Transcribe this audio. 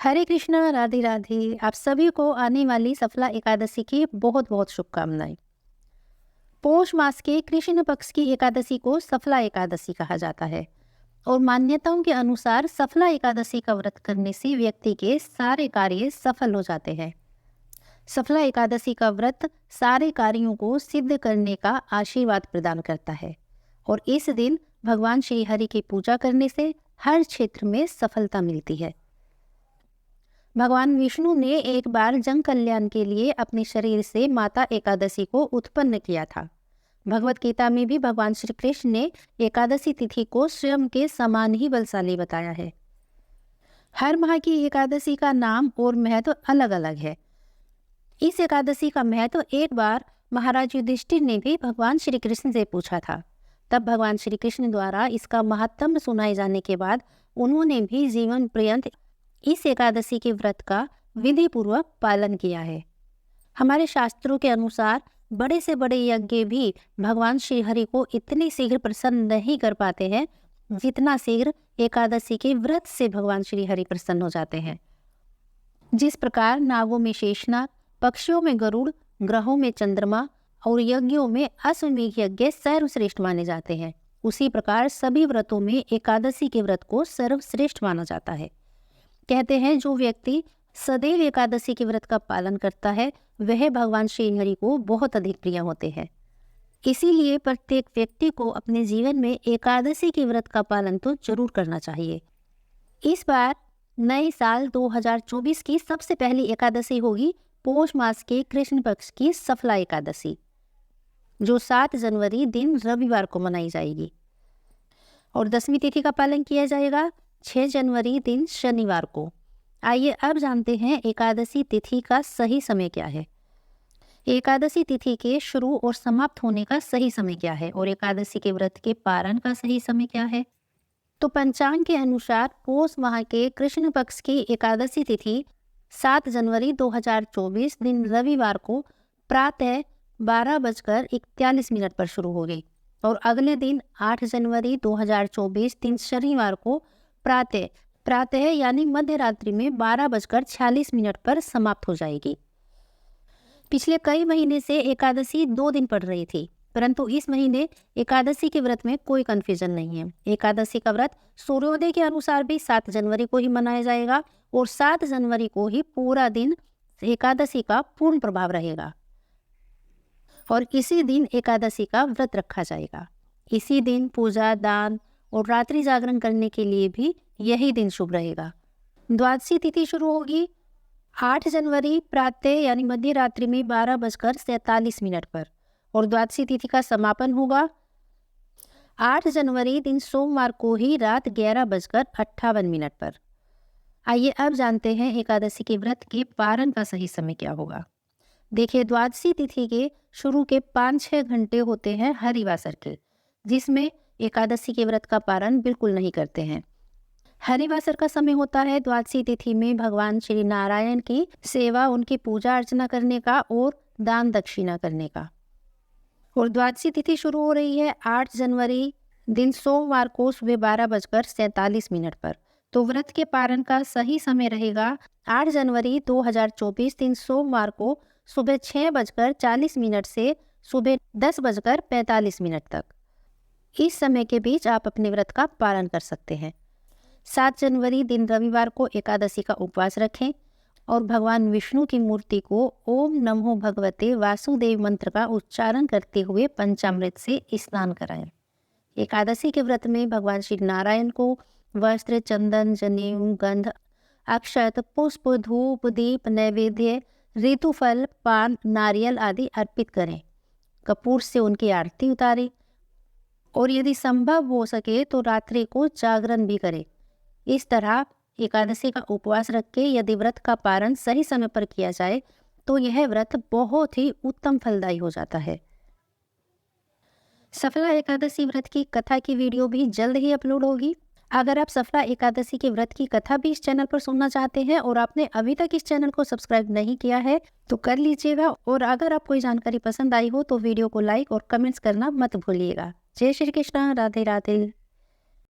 हरे कृष्णा, राधे राधे। आप सभी को आने वाली सफला एकादशी की बहुत बहुत शुभकामनाएं। पौष मास के कृष्ण पक्ष की एकादशी को सफला एकादशी कहा जाता है और मान्यताओं के अनुसार सफला एकादशी का व्रत करने से व्यक्ति के सारे कार्य सफल हो जाते हैं। सफला एकादशी का व्रत सारे कार्यों को सिद्ध करने का आशीर्वाद प्रदान करता है और इस दिन भगवान श्री हरि की पूजा करने से हर क्षेत्र में सफलता मिलती है। भगवान विष्णु ने एक बार जन कल्याण के लिए अपने शरीर से माता एकादशी को उत्पन्न किया था। भगवत गीता में भी भगवान श्री कृष्ण ने एकादशी तिथि को स्वयं के समान ही बलशाली बताया है। हर माह की एकादशी का नाम और महत्व अलग अलग है। इस एकादशी का महत्व एक बार महाराज युधिष्ठिर ने भी भगवान श्री कृष्ण से पूछा था। तब भगवान श्री कृष्ण द्वारा इसका महात्म्य सुनाए जाने के बाद उन्होंने भी जीवन पर्यंत इस एकादशी के व्रत का विधि पूर्वक पालन किया है। हमारे शास्त्रों के अनुसार बड़े से बड़े यज्ञ भी भगवान श्री हरि को इतनी शीघ्र प्रसन्न नहीं कर पाते हैं जितना शीघ्र एकादशी के व्रत से भगवान श्री हरि प्रसन्न हो जाते हैं। जिस प्रकार नागों में शेषनाग, पक्षियों में गरुड़, ग्रहों में चंद्रमा और यज्ञों में अश्वमेघ यज्ञ सर्वश्रेष्ठ माने जाते हैं, उसी प्रकार सभी व्रतों में एकादशी के व्रत को सर्वश्रेष्ठ माना जाता है। कहते हैं जो व्यक्ति सदैव एकादशी के व्रत का पालन करता है वह भगवान श्री हरि को बहुत अधिक प्रिय होते हैं। इसीलिए प्रत्येक व्यक्ति को अपने जीवन में एकादशी के व्रत का पालन तो जरूर करना चाहिए। इस बार नए साल 2024 की सबसे पहली एकादशी होगी पौष मास के कृष्ण पक्ष की सफला एकादशी, जो 7 जनवरी दिन रविवार को मनाई जाएगी और 10वीं तिथि का पालन किया जाएगा 6 जनवरी दिन शनिवार को। आइए अब जानते हैं एकादशी तिथि का सही समय क्या है। एकादशी तिथि के शुरू और समाप्त होने का सही समय क्या है और एकादशी के व्रत के पारण का सही समय क्या है। तो पंचांग के अनुसार पौष माह के कृष्ण पक्ष की एकादशी तिथि 7 जनवरी 2024 दिन रविवार को प्रातः 12:41 पर शुरू हो गई और अगले दिन 8 जनवरी 2024 दिन शनिवार को प्रातः यानी मध्य रात्रि में 12:46 पर समाप्त हो जाएगी। पिछले कई महीने से एकादशी 2 दिन पड़ रही थी, परंतु इस महीने एकादशी के व्रत में कोई कंफ्यूजन नहीं है। एकादशी का व्रत सूर्योदय के अनुसार भी 7 जनवरी को ही मनाया जाएगा और 7 जनवरी को ही पूरा दिन एकादशी का पूर्ण प्रभाव रहेगा और इसी दिन एकादशी का व्रत रखा जाएगा। इसी दिन पूजा, दान और रात्रि जागरण करने के लिए भी यही दिन शुभ रहेगा। द्वादशी तिथि शुरू होगी 8 जनवरी प्रातः यानी मध्य रात्रि में 12:47 पर और द्वादशी तिथि का समापन होगा 8 जनवरी दिन सोमवार को ही रात 11:58 पर। आइए अब जानते हैं एकादशी के व्रत के पारण का सही समय क्या होगा। देखिए, द्वादशी तिथि के शुरू के 5-6 घंटे होते हैं हरिवासर के, जिसमें एकादशी के व्रत का पारण बिल्कुल नहीं करते हैं। हरिवासर का समय होता है द्वादशी तिथि में भगवान श्री नारायण की सेवा, उनकी पूजा अर्चना करने का और दान दक्षिणा करने का। और द्वादशी तिथि शुरू हो रही है 8 जनवरी दिन सोमवार को सुबह 12:47 पर। तो व्रत के पारण का सही समय रहेगा 8 जनवरी 2024 दिन सोमवार को सुबह 6:40 से सुबह 10:45 तक। इस समय के बीच आप अपने व्रत का पालन कर सकते हैं। 7 जनवरी दिन रविवार को एकादशी का उपवास रखें और भगवान विष्णु की मूर्ति को ओम नमो भगवते वासुदेव मंत्र का उच्चारण करते हुए पंचामृत से स्नान कराएं। एकादशी के व्रत में भगवान श्री नारायण को वस्त्र, चंदन, जनेऊ, गंध, अक्षत, पुष्प, धूप, दीप, नैवेद्य, ऋतुफल, पान, नारियल आदि अर्पित करें। कपूर से उनकी आरती उतारें और यदि संभव हो सके तो रात्रि को जागरण भी करें। इस तरह एकादशी का उपवास रख के यदि व्रत का पारण सही समय पर किया जाए तो यह व्रत बहुत ही उत्तम फलदायी हो जाता है। सफला एकादशी व्रत की कथा की वीडियो भी जल्द ही अपलोड होगी। अगर आप सफला एकादशी के व्रत की कथा भी इस चैनल पर सुनना चाहते हैं और आपने अभी तक इस चैनल को सब्सक्राइब नहीं किया है तो कर लीजिएगा और अगर आपको कोई जानकारी पसंद आई हो तो वीडियो को लाइक और कमेंट्स करना मत भूलिएगा। जय श्री कृष्ण, राधे राधे।